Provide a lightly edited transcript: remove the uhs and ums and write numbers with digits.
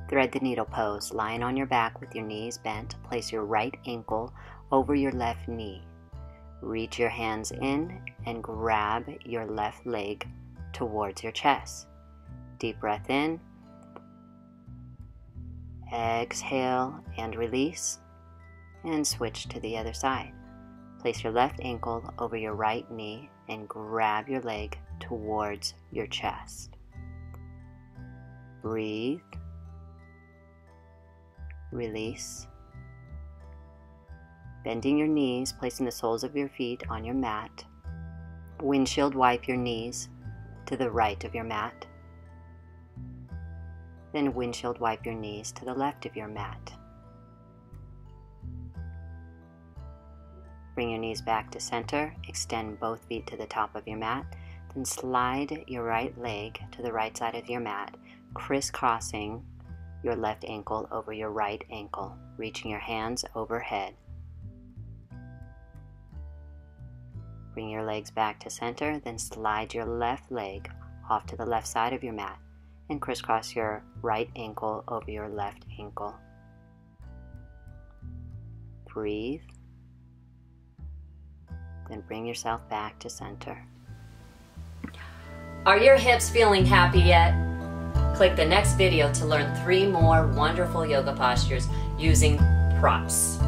Thread the needle pose. Lying on your back with your knees bent, place your right ankle over your left knee. Reach your hands in and grab your left leg towards your chest. Deep breath in. Exhale and release. And switch to the other side. Place your left ankle over your right knee and grab your leg towards your chest. Breathe. Release. Bending your knees, placing the soles of your feet on your mat. Windshield wipe your knees to the right of your mat. Then windshield wipe your knees to the left of your mat. Bring your knees back to center. Extend both feet to the top of your mat. Then slide your right leg to the right side of your mat, crisscrossing your left ankle over your right ankle, reaching your hands overhead. Bring your legs back to center, then slide your left leg off to the left side of your mat and crisscross your right ankle over your left ankle. Breathe. Then bring yourself back to center. Are your hips feeling happy yet? Click the next video to learn 3 more wonderful yoga postures using props.